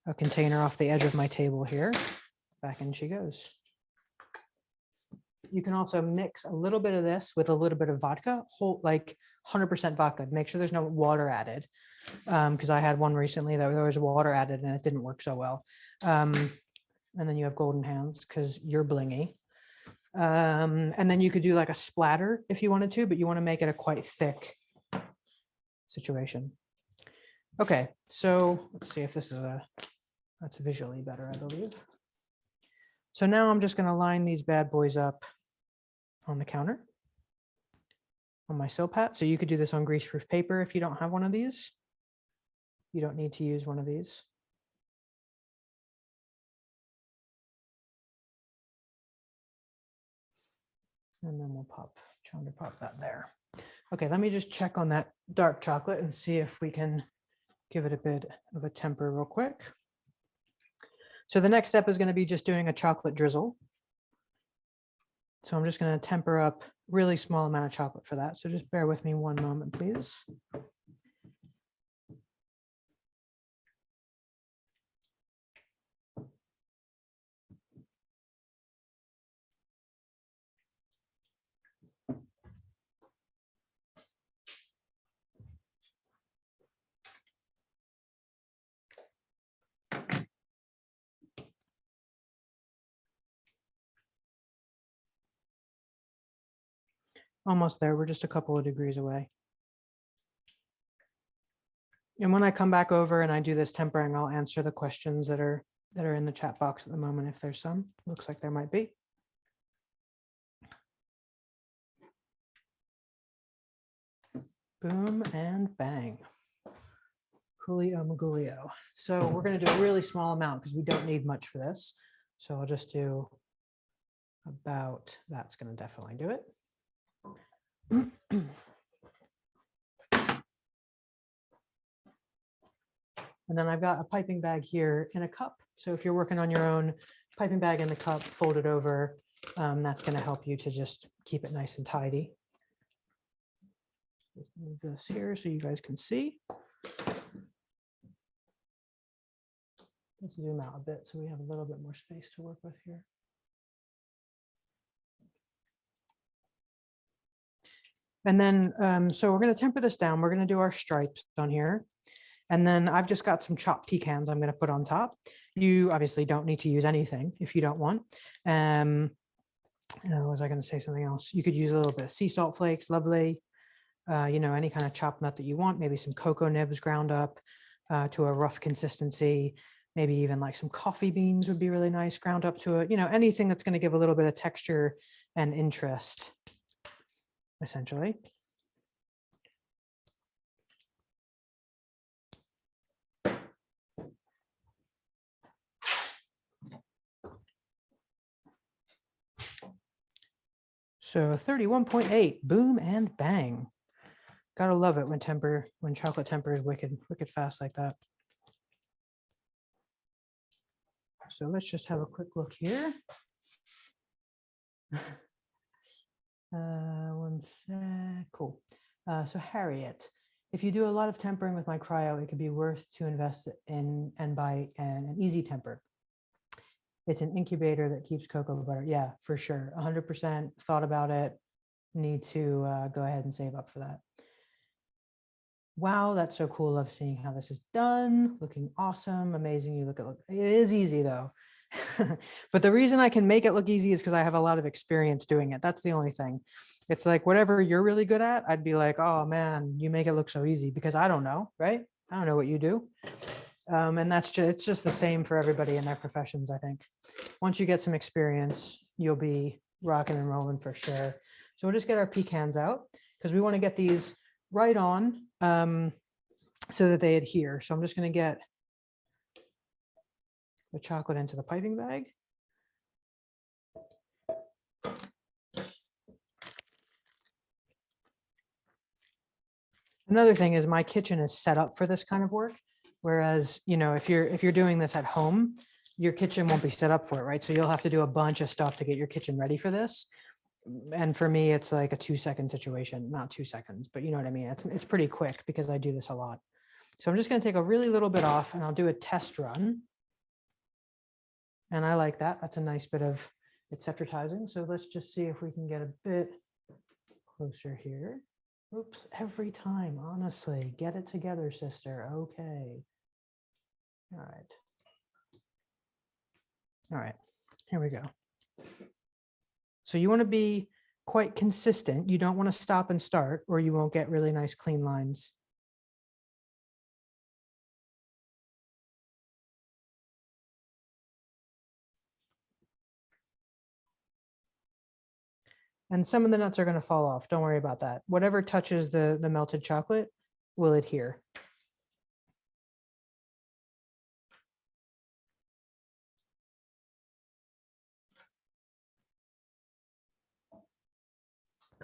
a container off the edge of my table here. Back in she goes. You can also mix a little bit of this with a little bit of vodka, like 100% vodka. Make sure there's no water added, because I had one recently that there was water added and it didn't work so well. And then you have golden hands because you're blingy. And then you could do like a splatter if you wanted to, but you want to make it a quite thick situation. Okay, so let's see if this is that's visually better, I believe. So now I'm just going to line these bad boys up on the counter on my Silpat. So you could do this on greaseproof paper if you don't have one of these. You don't need to use one of these. And then we'll trying to pop that there. Okay, let me just check on that dark chocolate and see if we can give it a bit of a temper real quick. So the next step is going to be just doing a chocolate drizzle. So I'm just going to temper up really small amount of chocolate for that. So just bear with me one moment, please. Almost there. We're just a couple of degrees away. And when I come back over and I do this tempering, I'll answer the questions that are in the chat box at the moment, if there's some. Looks like there might be. Boom and bang. Coolio Magulio. So we're going to do a really small amount because we don't need much for this. So I'll just do about, that's going to definitely do it. And then I've got a piping bag here in a cup. So if you're working on your own, piping bag in the cup, fold it over. That's going to help you to just keep it nice and tidy. Let's move this here so you guys can see. Let's zoom out a bit so we have a little bit more space to work with here. And then, so we're going to temper this down. We're going to do our stripes on here. And then I've just got some chopped pecans I'm going to put on top. You obviously don't need to use anything if you don't want. Was I going to say something else? You could use a little bit of sea salt flakes, lovely. you know, any kind of chopped nut that you want, maybe some cocoa nibs ground up to a rough consistency, maybe even like some coffee beans would be really nice, ground up to it, you know, anything that's going to give a little bit of texture and interest, essentially. So 31.8, boom and bang. Gotta love it when chocolate temper is wicked fast like that. So let's just have a quick look here. One sec, cool. So Harriet, if you do a lot of tempering with my cryo, it could be worth to invest in and buy an easy temper. It's an incubator that keeps cocoa butter. Yeah, for sure. 100% thought about it. Need to go ahead and save up for that. Wow, that's so cool. Love seeing how this is done. Looking awesome, amazing. You look at it is easy though. But the reason I can make it look easy is because I have a lot of experience doing it. That's the only thing. It's like whatever you're really good at, I'd be like, oh man, you make it look so easy because I don't know, right? I don't know what you do. And that's just, it's just the same for everybody in their professions, I think. Once you get some experience, you'll be rocking and rolling for sure. So we'll just get our pecans out because we want to get these right on so that they adhere. So I'm just going to get the chocolate into the piping bag. Another thing is my kitchen is set up for this kind of work. Whereas, you know, if you're doing this at home, your kitchen won't be set up for it, right? So you'll have to do a bunch of stuff to get your kitchen ready for this. And for me, it's like a 2-second situation, not 2 seconds, but you know what I mean? It's pretty quick because I do this a lot. So I'm just going to take a really little bit off and I'll do a test run. And I like that. That's a nice bit of etcetratizing. So let's just see if we can get a bit closer here. Oops, every time, honestly. Get it together, sister. Okay. All right. All right, here we go. So you want to be quite consistent. You don't want to stop and start or you won't get really nice clean lines. And some of the nuts are going to fall off. Don't worry about that. Whatever touches the melted chocolate will adhere.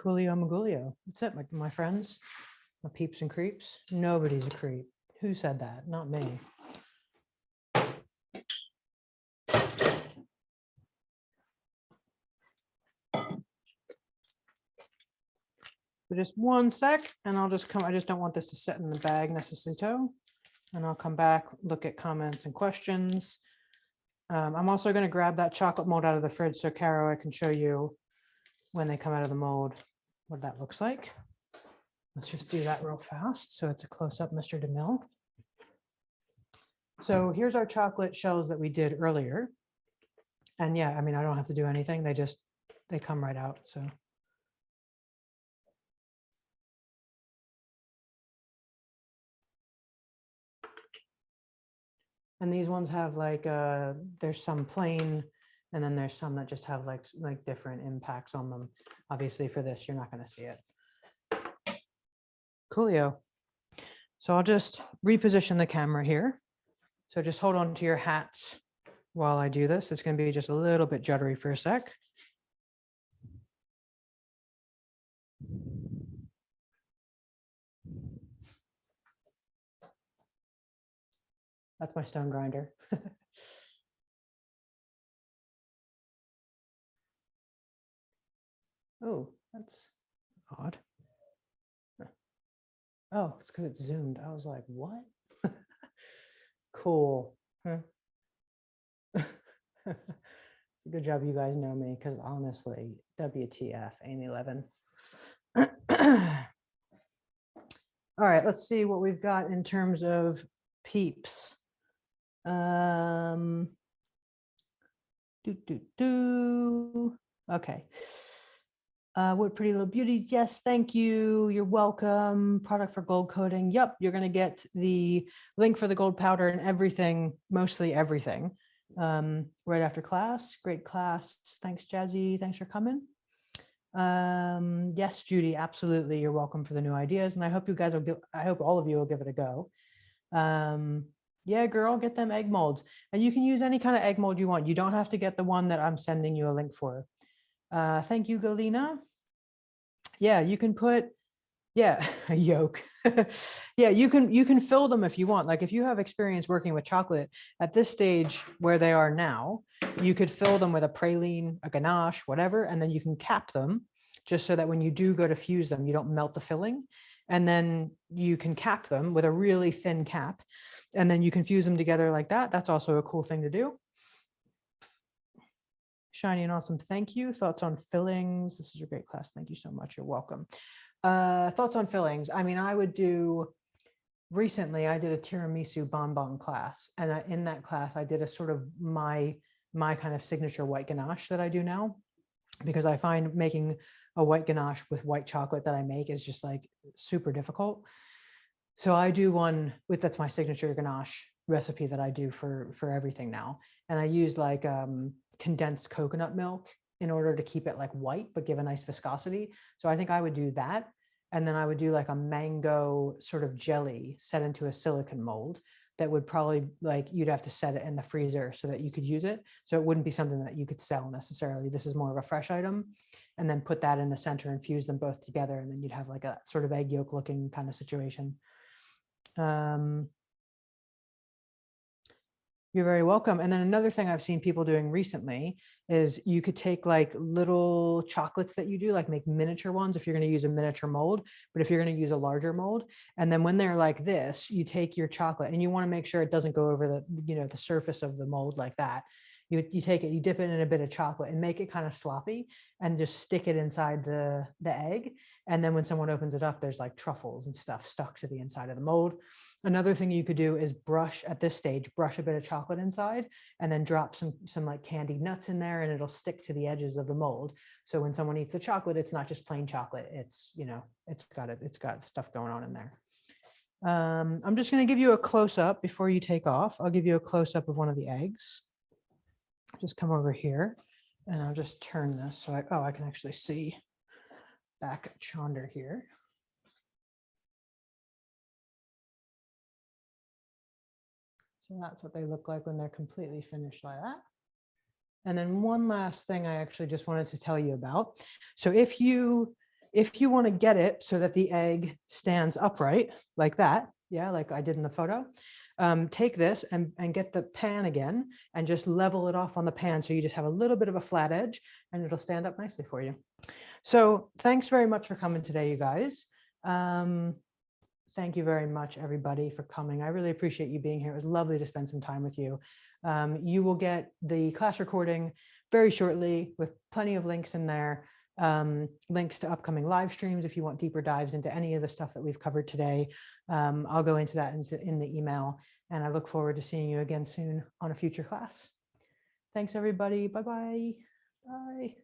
Coolio Magulio. That's it, my friends, my peeps and creeps. Nobody's a creep. Who said that? Not me. So just 1 sec, and I'll just come. I just don't want this to sit in the bag necessarily. And I'll come back, look at comments and questions. I'm also going to grab that chocolate mold out of the fridge so Caro, I can show you when they come out of the mold what that looks like. Let's just do that real fast. So it's a close-up, Mr. DeMille. So here's our chocolate shells that we did earlier. And yeah, I mean, I don't have to do anything. They come right out. So. And these ones have like, there's some plain, and then there's some that just have like different impacts on them. Obviously for this, you're not going to see it. Coolio. So I'll just reposition the camera here. So just hold on to your hats while I do this. It's going to be just a little bit juddery for a sec. That's my stone grinder. Oh, that's odd. Oh, it's because it's zoomed. I was like, what? Cool. Huh? It's a good job you guys know me, because honestly, WTF, Amy Levin. All right, let's see what we've got in terms of peeps. Okay. What Pretty Little Beauty? Yes, thank you. You're welcome. Product for gold coating. Yep, you're going to get the link for the gold powder and everything, mostly everything, right after class. Great class. Thanks, Jazzy. Thanks for coming. Yes, Judy, absolutely. You're welcome for the new ideas. And I hope you guys will I hope all of you will give it a go. Yeah, girl, get them egg molds. And you can use any kind of egg mold you want. You don't have to get the one that I'm sending you a link for. Thank you, Galina. Yeah, you can put, yeah, a yolk. Yeah, you can fill them if you want. Like if you have experience working with chocolate at this stage where they are now, you could fill them with a praline, a ganache, whatever, and then you can cap them just so that when you do go to fuse them, you don't melt the filling. And then you can cap them with a really thin cap, and then you can fuse them together like that. That's also a cool thing to do. Shiny and awesome. Thank you. Thoughts on fillings? This is a great class. Thank you so much. You're welcome. Thoughts on fillings? I mean, recently I did a tiramisu bonbon class, and in that class I did a sort of my kind of signature white ganache that I do now, because I find making a white ganache with white chocolate that I make is just like super difficult. So I do one with, that's my signature ganache recipe that I do for everything now. And I use like condensed coconut milk in order to keep it like white, but give a nice viscosity. So I think I would do that. And then I would do like a mango sort of jelly set into a silicone mold that would probably, like, you'd have to set it in the freezer so that you could use it. So it wouldn't be something that you could sell necessarily. This is more of a fresh item. And then put that in the center and fuse them both together. And then you'd have like a sort of egg yolk looking kind of situation. You're very welcome. And then another thing I've seen people doing recently is you could take like little chocolates that you do, like make miniature ones if you're going to use a miniature mold, but if you're going to use a larger mold, and then when they're like this, you take your chocolate and you want to make sure it doesn't go over the, the surface of the mold like that. You take it, you dip it in a bit of chocolate and make it kind of sloppy and just stick it inside the egg. And then when someone opens it up, there's like truffles and stuff stuck to the inside of the mold. Another thing you could do is brush at this stage, brush a bit of chocolate inside and then drop some like candied nuts in there, and it'll stick to the edges of the mold. So when someone eats the chocolate, it's not just plain chocolate. It's, it's got stuff going on in there. I'm just going to give you a close up before you take off. I'll give you a close up of one of the eggs. Just come over here and I'll just turn this so I can actually see back at Chandra here. So that's what they look like when they're completely finished like that. And then one last thing I actually just wanted to tell you about. So if you want to get it so that the egg stands upright like that, yeah, like I did in the photo, take this and get the pan again and just level it off on the pan. So you just have a little bit of a flat edge and it'll stand up nicely for you. So thanks very much for coming today, you guys. Thank you very much, everybody, for coming. I really appreciate you being here. It was lovely to spend some time with you. You will get the class recording very shortly with plenty of links in there. Links to upcoming live streams if you want deeper dives into any of the stuff that we've covered today. I'll go into that in the email, and I look forward to seeing you again soon on a future class. Thanks, everybody. Bye-bye. Bye.